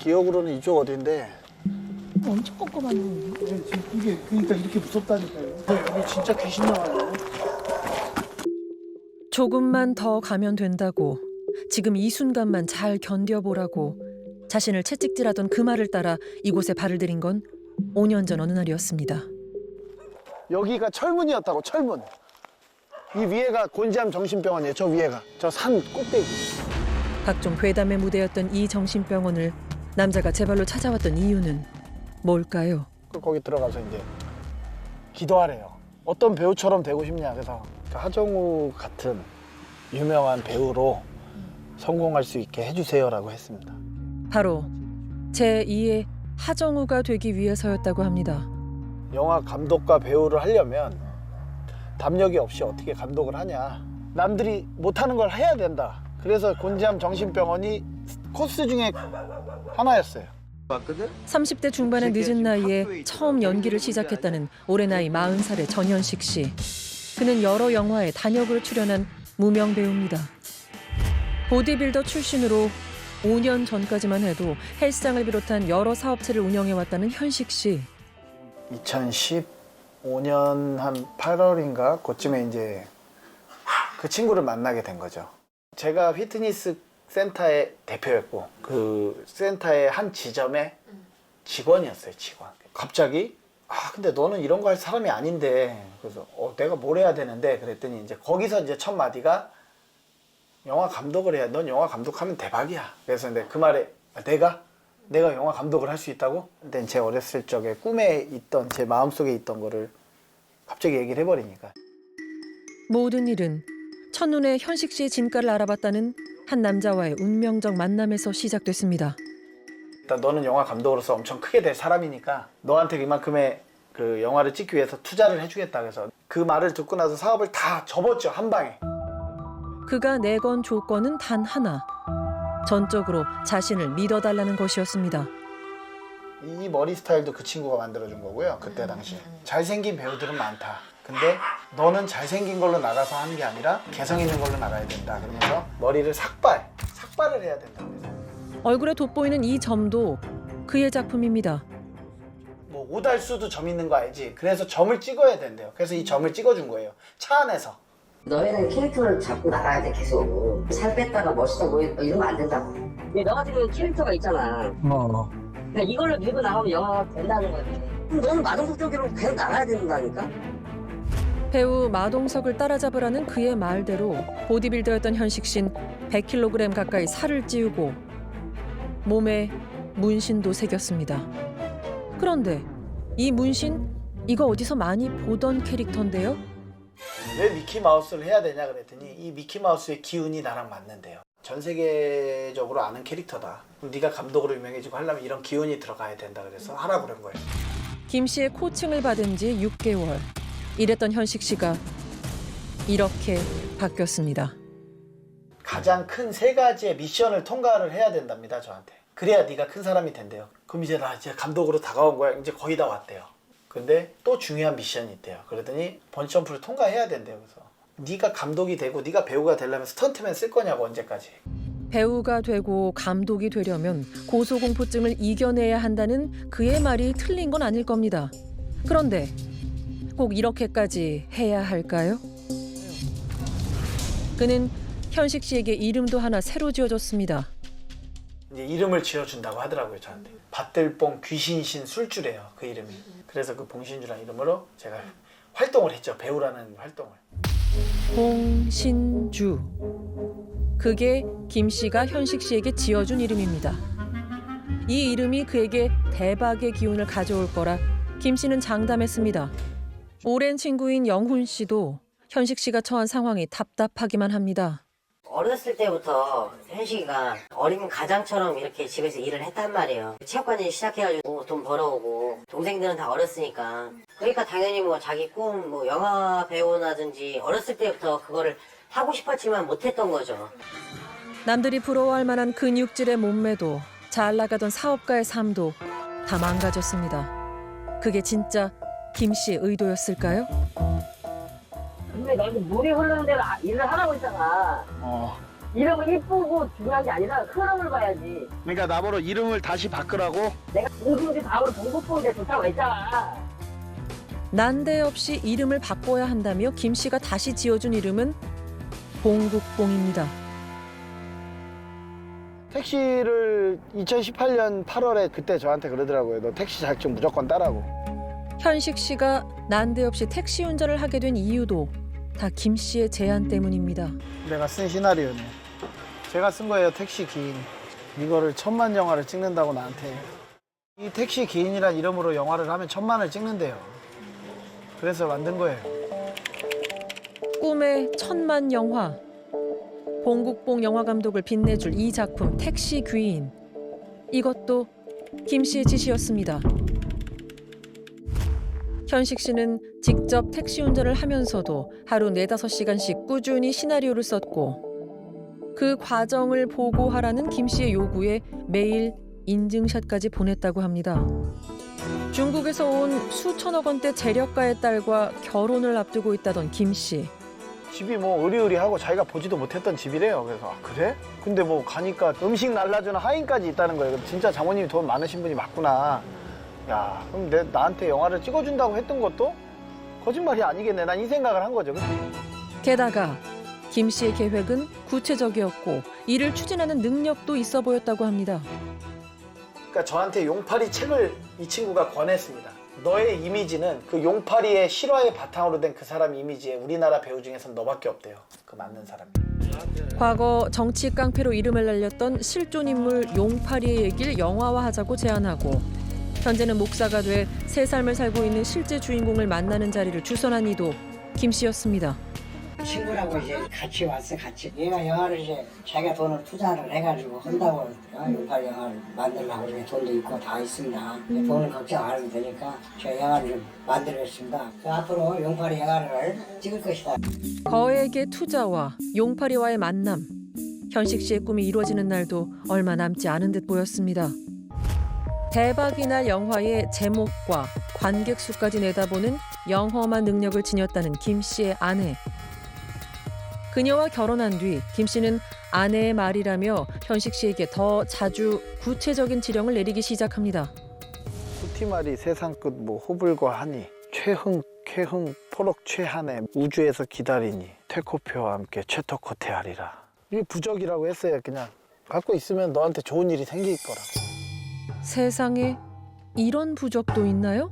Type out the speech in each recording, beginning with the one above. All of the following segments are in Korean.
기억으로는 이쪽 어딘데. 엄청 꼼꼼한 놈인데. 이게 그러니까 이렇게 무섭다니까요. 여기 진짜 귀신 나와요. 조금만 더 가면 된다고, 지금 이 순간만 잘 견뎌보라고 자신을 채찍질하던 그 말을 따라 이곳에 발을 들인 건 5년 전 어느 날이었습니다. 여기가 철문이었다고, 철문. 이 위에가 곤지암 정신병원이에요. 저 위에가. 저 산 꼭대기. 각종 괴담의 무대였던 이 정신병원을 남자가 제 발로 찾아왔던 이유는 뭘까요? 거기 들어가서 이제 기도하래요. 어떤 배우처럼 되고 싶냐. 그래서 하정우 같은 유명한 배우로 성공할 수 있게 해주세요라고 했습니다. 바로 제2의 하정우가 되기 위해서였다고 합니다. 영화 감독과 배우를 하려면 담력이 없이 어떻게 감독을 하냐. 남들이 못하는 걸 해야 된다. 그래서 곤지암 정신병원이 코스 중에 하나였어요. 30대 중반의 늦은 나이에 처음 연기를 시작했다는 올해 나이 40살의 전현식 씨. 그는 여러 영화에 단역으로 출연한 무명 배우입니다. 보디빌더 출신으로 5년 전까지만 해도 헬스장을 비롯한 여러 사업체를 운영해왔다는 현식 씨. 2015년 한 8월인가 그쯤에 이제 그 친구를 만나게 된 거죠. 제가 피트니스 센터의 대표였고 그 센터의 한 지점의 직원이었어요, 직원. 갑자기 근데 너는 이런 거 할 사람이 아닌데. 그래서 내가 뭘 해야 되는데 그랬더니 이제 거기서 이제 첫 마디가 영화 감독을 해야, 넌 영화 감독하면 대박이야. 그래서 근데 그 말에 내가 영화 감독을 할 수 있다고? 근데 제 어렸을 적에 꿈에 있던, 제 마음속에 있던 거를 갑자기 얘기를 해버리니까. 모든 일은 첫눈에 현식 씨의 진가를 알아봤다는 한 남자와의 운명적 만남에서 시작됐습니다. 일단 너는 영화 감독으로서 엄청 크게 될 사람이니까 너한테 이만큼의 그 영화를 찍기 위해서 투자를 해주겠다. 그래서 그 말을 듣고 나서 사업을 다 접었죠, 한 방에. 그가 내건 조건은 단 하나. 전적으로 자신을 믿어달라는 것이었습니다. 이 머리 스타일도 그 친구가 만들어준 거고요, 그때 당시에. 잘생긴 배우들은 많다. 근데 너는 잘생긴 걸로 나가서 하는 게 아니라 개성 있는 걸로 나가야 된다. 그러면서 머리를 삭발을 해야 된다. 그래서 얼굴에 돋보이는 이 점도 그의 작품입니다. 뭐 오달수도 점 있는 거 알지? 그래서 점을 찍어야 된대요. 그래서 이 점을 찍어준 거예요, 차 안에서. 너희는 캐릭터를 잡고 나가야 돼. 계속 살 뺐다가 멋있어 보이고 이러면 안 된다고. 근데 너 같은 경우는 캐릭터가 있잖아. 그러니까 이걸로 밀고 나가면 영화가 된다는 거지. 그럼 너는 마동석 쪽으로 계속 나가야 된다니까. 배우 마동석을 따라잡으라는 그의 말대로 보디빌더였던 현식 씨는 100kg 가까이 살을 찌우고 몸에 문신도 새겼습니다. 그런데 이 문신, 이거 어디서 많이 보던 캐릭터인데요? 왜 미키마우스를 해야 되냐 그랬더니 이 미키마우스의 기운이 나랑 맞는데요. 전 세계적으로 아는 캐릭터다. 그럼 네가 감독으로 유명해지고 하려면 이런 기운이 들어가야 된다. 그래서 하라고 그런 거예요. 김 씨의 코칭을 받은 지 6개월. 이랬던 현식 씨가 이렇게 바뀌었습니다. 가장 큰 3가지의 미션을 통과를 해야 된답니다, 저한테. 그래야 네가 큰 사람이 된대요. 그럼 이제 나 이제 감독으로 다가온 거야. 이제 거의 다 왔대요. 근데 또 중요한 미션이 있대요. 그러더니 번지점프를 통과해야 된대요. 그래서 네가 감독이 되고 네가 배우가 되려면 스턴트맨 쓸 거냐고, 언제까지. 배우가 되고 감독이 되려면 고소공포증을 이겨내야 한다는 그의 말이 틀린 건 아닐 겁니다. 그런데 꼭 이렇게까지 해야 할까요? 그는 현식 씨에게 이름도 하나 새로 지어줬습니다. 이제 이름을 지어준다고 하더라고요, 저한테. 밭들뽕 귀신신 술주래요, 그 이름이. 그래서 그 봉신주라는 이름으로 제가 활동을 했죠, 배우라는 활동을. 봉신주. 그게 김 씨가 현식 씨에게 지어준 이름입니다. 이 이름이 그에게 대박의 기운을 가져올 거라 김 씨는 장담했습니다. 오랜 친구인 영훈 씨도 현식 씨가 처한 상황이 답답하기만 합니다. 어렸을 때부터 현식이가 어린 가장처럼 이렇게 집에서 일을 했단 말이에요. 체육관에 시작해가지고 돈 벌어오고 동생들은 다 어렸으니까. 그러니까 당연히 뭐 자기 꿈, 뭐 영화 배우나든지 어렸을 때부터 그거를 하고 싶었지만 못했던 거죠. 남들이 부러워할 만한 근육질의 몸매도 잘 나가던 사업가의 삶도 다 망가졌습니다. 그게 진짜 김 씨의 의도였을까요? 근데 나도 물이 흐르는 대로 일을 하라고 했잖아. 이름은 이쁘고 중요한 게 아니라 흐름을 봐야지. 그러니까 나보러 이름을 다시 바꾸라고? 내가 누군지 다음으로 정보보는데 좋다고 했잖아. 난데없이 이름을 바꿔야 한다며 김 씨가 다시 지어준 이름은 봉국봉입니다. 택시를 2018년 8월에 그때 저한테 그러더라고요. 너 택시 자격증 무조건 따라고. 현식 씨가 난데없이 택시 운전을 하게 된 이유도 다 김 씨의 제안 때문입니다. 내가 쓴 시나리오네. 제가 쓴 거예요. 택시 기인. 이거를 1000만 영화를 찍는다고 나한테. 이 택시 기인이란 이름으로 영화를 하면 1000만을 찍는데요. 그래서 만든 거예요. 꿈의 1000만 영화. 봉국봉 영화 감독을 빛내줄 이 작품 택시 귀인. 이것도 김 씨의 지시였습니다. 현식 씨는 직접 택시 운전을 하면서도 하루 4-5시간씩 꾸준히 시나리오를 썼고 그 과정을 보고하라는 김 씨의 요구에 매일 인증샷까지 보냈다고 합니다. 중국에서 온 수천억 원대 재력가의 딸과 결혼을 앞두고 있다던 김 씨. 집이 뭐 으리으리하고 자기가 보지도 못했던 집이래요. 그래서 아, 그래? 근데 뭐 가니까 음식 날라주는 하인까지 있다는 거예요. 진짜 장모님이 돈 많으신 분이 맞구나. 야, 그럼 나한테 영화를 찍어준다고 했던 것도 거짓말이 아니겠네. 난 이 생각을 한 거죠. 게다가 김 씨의 계획은 구체적이었고 이를 추진하는 능력도 있어 보였다고 합니다. 그러니까 저한테 용파리 책을 이 친구가 권했습니다. 너의 이미지는 그 용파리의 실화의 바탕으로 된 그 사람 이미지에 우리나라 배우 중에서는 너밖에 없대요. 그 맞는 사람이. 과거 정치 깡패로 이름을 날렸던 실존 인물 용파리의 얘기를 영화화하자고 제안하고 현재는 목사가 돼 새 삶을 살고 있는 실제 주인공을 만나는 자리를 주선한 이도 김 씨였습니다. 친구라고 이제 같이 왔어, 같이. 얘가 영화를 이제 자기가 돈을 투자를 해가지고 한다고 용팔 영화를 만들려고 그러면 돈도 있고 다 있습니다. 돈은 걱정 안 해도 되니까 제가 영화를 좀 만들겠습니다. 앞으로 용팔이 영화를 찍을 것이다. 거액의 투자와 용파리와의 만남. 현식 씨의 꿈이 이루어지는 날도 얼마 남지 않은 듯 보였습니다. 대박이 날 영화의 제목과 관객 수까지 내다보는 영험한 능력을 지녔다는 김 씨의 아내. 그녀와 결혼한 뒤 김 씨는 아내의 말이라며 현식 씨에게 더 자주 구체적인 지령을 내리기 시작합니다. 푸티말이 세상 끝 뭐 호불과 하니 최흥 쾌흥 포록 최한의 우주에서 기다리니 퇴코표와 함께 최토코테하리라. 이게 부적이라고 했어요. 그냥 갖고 있으면 너한테 좋은 일이 생길 거라고. 세상에 이런 부적도 있나요?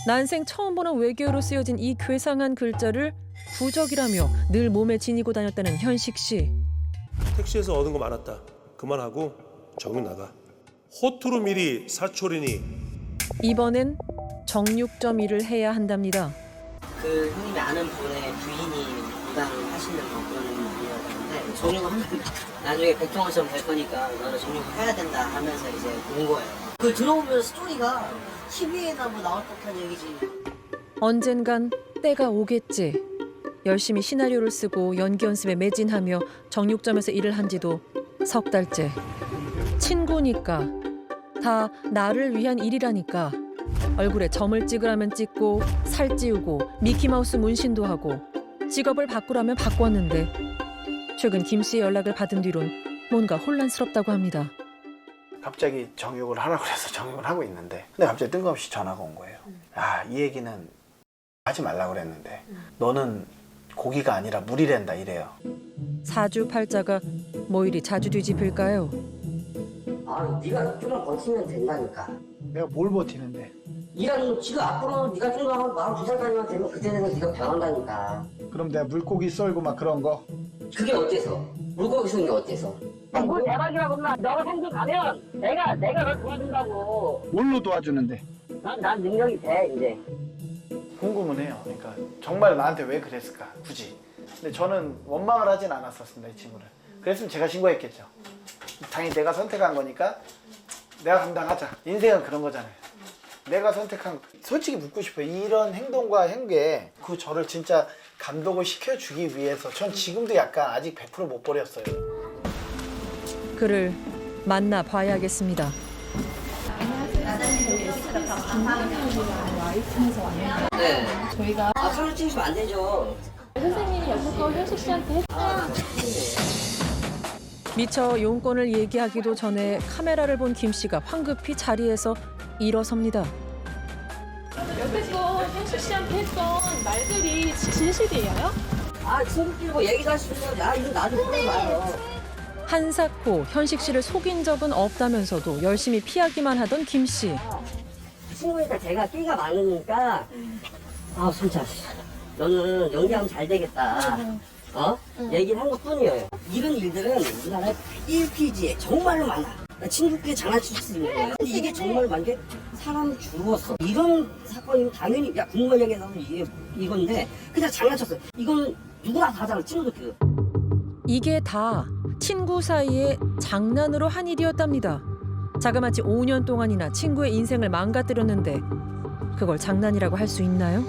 난생 처음 보는 외계어로 쓰여진 이 괴상한 글자를 부적이라며 늘 몸에 지니고 다녔다는 현식 씨. 택시에서 얻은 거 많았다. 그만하고 정리 나가. 호투루 미리 사초리니. 이번엔 정육점 일을 해야 한답니다. 그 형님이 아는 분의 부인이 부담을 하시는 뭐 그런 분이었는데 정육을 하면 나중에 백종원처럼 될 거니까 너는 정육을 해야 된다 하면서 이제 온 거예요. 그걸 들어보면 스토리가 TV에나 뭐 나올 법한 얘기지. 언젠간 때가 오겠지. 열심히 시나리오를 쓰고 연기 연습에 매진하며 정육점에서 일을 한 지도 석 달째. 친구니까, 다 나를 위한 일이라니까 얼굴에 점을 찍으라면 찍고 살 찌우고 미키마우스 문신도 하고 직업을 바꾸라면 바꿨는데 최근 김 씨의 연락을 받은 뒤론 뭔가 혼란스럽다고 합니다. 갑자기 정육을 하라고 해서 정육을 하고 있는데 근데 갑자기 뜬금없이 전화가 온 거예요. 아, 이 얘기는 하지 말라고 그랬는데 너는 고기가 아니라 물이란다 이래요. 사주팔자가 뭐 이리 자주 뒤집힐까요? 아, 네가 좀만 버티면 된다니까. 내가 뭘 버티는데? 네가 지금 앞으로 네가 좀 더 42살까지만 되면 그때 되면 네가 변한다니까. 그럼 내가 물고기 썰고 막 그런 거? 그게 어때서? 물고기 쏘는 게 어때서? 뭐 대박이라고 나 너가 생각 가면 내가 널 도와준다고. 뭘로 도와주는데? 난 능력이 돼 이제. 궁금은 해요. 그러니까 정말 나한테 왜 그랬을까 굳이. 근데 저는 원망을 하진 않았었습니다. 이 친구를. 그랬으면 제가 신고했겠죠. 당연히 내가 선택한 거니까 내가 감당하자. 인생은 그런 거잖아요. 내가 선택한, 솔직히 묻고 싶어요. 이런 행동과 행계 그 저를 진짜 감독을 시켜주기 위해서 전 지금도 약간 아직 100% 못 버렸어요. 그를 만나봐야겠습니다. 네. 저희가 아, 사진 찍으시면 안 되죠. 선생님이 여태껏 현식 씨한테 했던 아, 나 찍는데. 미처 용건을 얘기하기도 전에 카메라를 본 김 씨가 황급히 자리에서 일어섭니다. 여태껏 현식 씨한테 했던 말들이 진실이에요? 아 친구끼리 뭐 얘기도 할 수 있는 거지. 아 이거 나도 그러지 마요. 한사코 현식 씨를 속인 적은 없다면서도 열심히 피하기만 하던 김 씨. 친구니까 제가 끼가 많으니까 아 진짜 너는 연기하면 잘 되겠다. 얘기를 한 것뿐이에요. 이런 일들은 우리나라에 1피지에 정말로 많아. 친구끼리 장난칠 수 있는 거예요. 근데 이게 정말 많게 사람이 죽었어. 이런 사건이면 당연히 야 국무원장에서는 이건데 그냥 장난쳤어. 이건 누구나 다 하잖아. 친구들끼리. 이게 다 친구 사이에 장난으로 한 일이었답니다. 자그마치 5년 동안이나 친구의 인생을 망가뜨렸는데 그걸 장난이라고 할 수 있나요?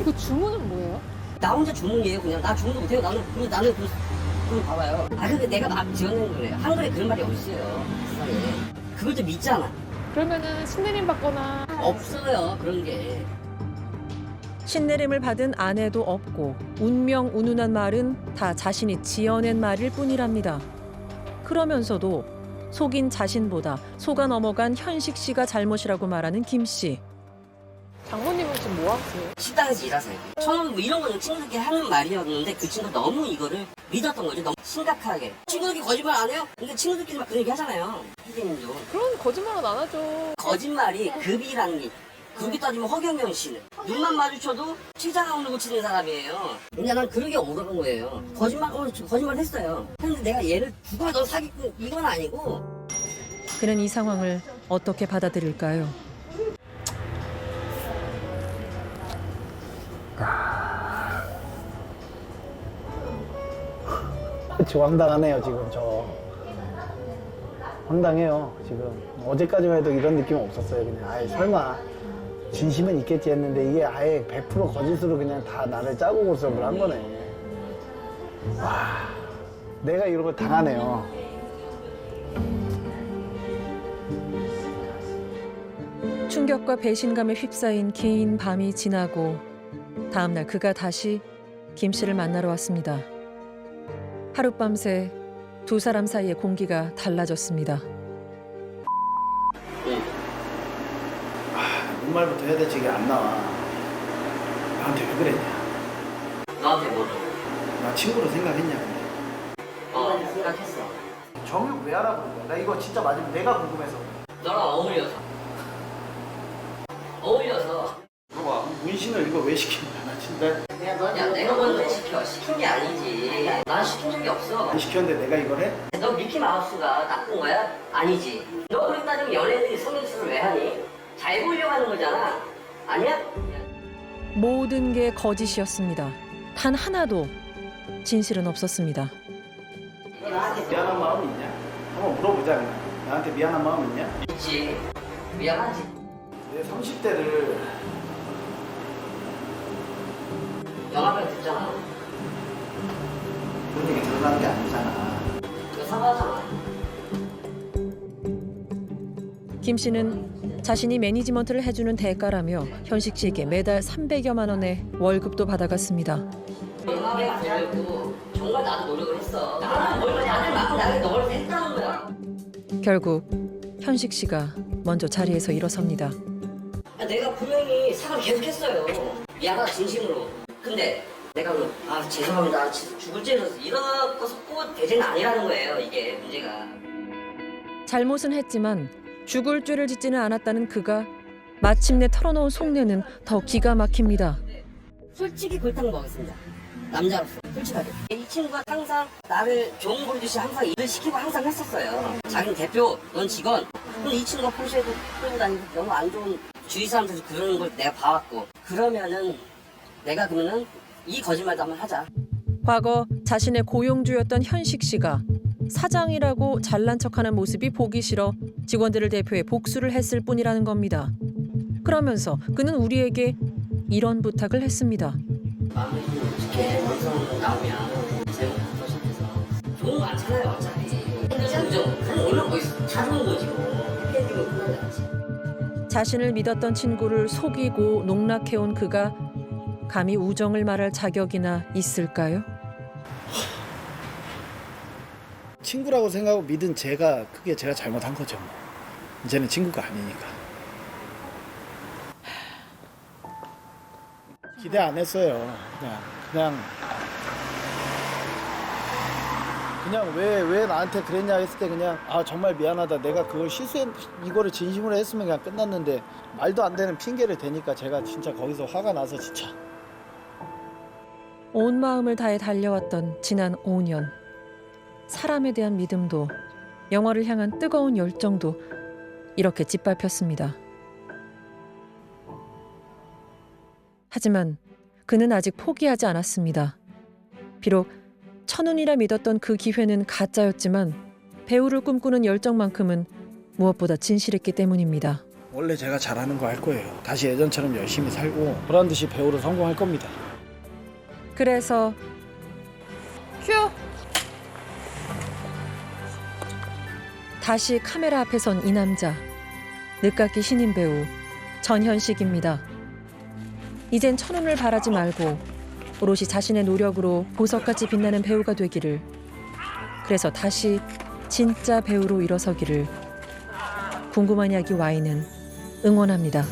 그 주문은 뭐예요? 나 혼자 주문이에요. 그냥 나 주문도 못해요. 나는 그거 봐봐요. 아 근데 내가 막 지어낸 거예요. 한글에 그런 말이 어딨어요. 세상에. 그걸 좀 믿잖아. 그러면은 신내림 받거나 없어요 그런 게. 신내림을 받은 아내도 없고 운명 운운한 말은 다 자신이 지어낸 말일 뿐이랍니다. 그러면서도 속인 자신보다 속아 넘어간 현식 씨가 잘못이라고 말하는 김 씨. 장모님은 지금 뭐 하세요? 식당에서 일하세요. 처음 뭐 이런 거는 친구들끼리 하는 말이었는데 그 친구 너무 이거를 믿었던 거죠. 너무 심각하게. 친구들끼리 거짓말 안 해요? 근데 친구들끼리 막 그런 얘기 하잖아요. 선생님도. 그런 거짓말은 안 하죠. 거짓말이 급이라는 게 그렇게 따지면 허경영 씨는 눈만 마주쳐도 치장하고 고치는 사람이에요. 근데 난 그러게 오르는 거예요. 거짓말 했어요. 근데 내가 얘를 누가 너 사기꾼 이건 아니고. 그는 이 상황을 어떻게 받아들일까요? 저 황당하네요 지금 황당해요 지금. 어제까지만 해도 이런 느낌 없었어요. 그냥 아예 설마 진심은 있겠지 했는데 이게 아예 100% 거짓으로 그냥 다 나를 짜고 고섭을 한 거네. 와, 내가 이런 걸 당하네요. 충격과 배신감에 휩싸인 긴 밤이 지나고 다음 날 그가 다시 김 씨를 만나러 왔습니다. 하룻밤새 두 사람 사이의 공기가 달라졌습니다. 뭔 말부터 해야 될지 이게 안 나와. 나한테 왜 그랬냐? 너한테 뭐죠? 나 친구로 생각했냐 근데. 생각했어. 정육 왜 알아보는 거야? 나 이거 진짜 맞으면 내가 궁금해서. 너랑 어울려서. 봐봐, 문신을 이거 왜 시킨 거야? 나 진짜 야 내가 먼저 시킨 게 아니지. 난 시킨 적이 없어. 안 시켰는데 내가 이걸 해? 너 미키 마우스가 나쁜 거야? 아니지. 너 그렇게 따지면 연예인들이 성형수술을 왜 하니? 잘 보이려고 하는 거잖아. 아니야? 모든 게 거짓이었습니다. 단 하나도 진실은 없었습니다. 미안한 마음 있냐? 한번 물어보자 그냥. 나한테 미안한 마음 있냐? 있지. 미안하지. 내 30대를 영화관 듣잖아. 그런 얘기 드러나는 게 아니잖아. 이거 사과하잖아. 김 씨는 자신이 매니지먼트를 해주는 대가라며 현식 씨에게 매달 300여만 원의 월급도 받아갔습니다. 영화관 들려고 정말 나도 노력을 했어. 나는 막 나를 노력을 했다는 거야. 결국 현식 씨가 먼저 자리에서 일어섭니다. 내가 분명히 사과를 계속했어요. 미안하다 진심으로. 근데 내가 죄송합니다. 죽을 죄였어. 이런 것은 꼭 대죄는 아니라는 거예요. 이게 문제가. 잘못은 했지만 죽을 죄를 짓지는 않았다는 그가 마침내 털어놓은 속내는 더 기가 막힙니다. 솔직히 골탕 먹었습니다. 남자로서 솔직하게. 이 친구가 항상 나를 좋은 보듯이 항상 일을 시키고 항상 했었어요. 자기는 대표, 넌 직원. 근데 이 친구가 포르쉐도 끌고 다니고 너무 안 좋은 주위 사람들도 그러는 걸 내가 봐왔고. 그러면은 내가 그러면은 이 거짓말도 한번 하자. 과거 자신의 고용주였던 현식 씨가 사장이라고 잘난 척하는 모습이 보기 싫어 직원들을 대표해 복수를 했을 뿐이라는 겁니다. 그러면서 그는 우리에게 이런 부탁을 했습니다. 마음에 이렇게 방송 나오면 제목 포샵해서 좋은 거 많잖아요 어차피. 그런 올라오고 있어. 다 좋은 거지 뭐. 해피엔딩은 끝나지. 자신을 믿었던 친구를 속이고 농락해온 그가 감히 우정을 말할 자격이나 있을까요? 친구라고 생각하고 믿은 제가 잘못한 거죠. 이제는 친구가 아니니까. 기대 안 했어요. 그냥 왜 나한테 그랬냐 했을 때 그냥 정말 미안하다. 내가 그걸 이거를 진심으로 했으면 그냥 끝났는데 말도 안 되는 핑계를 대니까 제가 진짜 거기서 화가 나서 진짜. 온 마음을 다해 달려왔던 지난 5년. 사람에 대한 믿음도 영화를 향한 뜨거운 열정도 이렇게 짓밟혔습니다. 하지만 그는 아직 포기하지 않았습니다. 비록 천운이라 믿었던 그 기회는 가짜였지만 배우를 꿈꾸는 열정만큼은 무엇보다 진실했기 때문입니다. 원래 제가 잘하는 거 할 거예요. 다시 예전처럼 열심히 살고 보란 듯이 배우로 성공할 겁니다. 그래서 큐! 다시 카메라 앞에 선 이 남자. 늦깎이 신인 배우 전현식입니다. 이젠 천운을 바라지 말고 오롯이 자신의 노력으로 보석같이 빛나는 배우가 되기를, 그래서 다시 진짜 배우로 일어서기를 궁금한 이야기 Y는 응원합니다.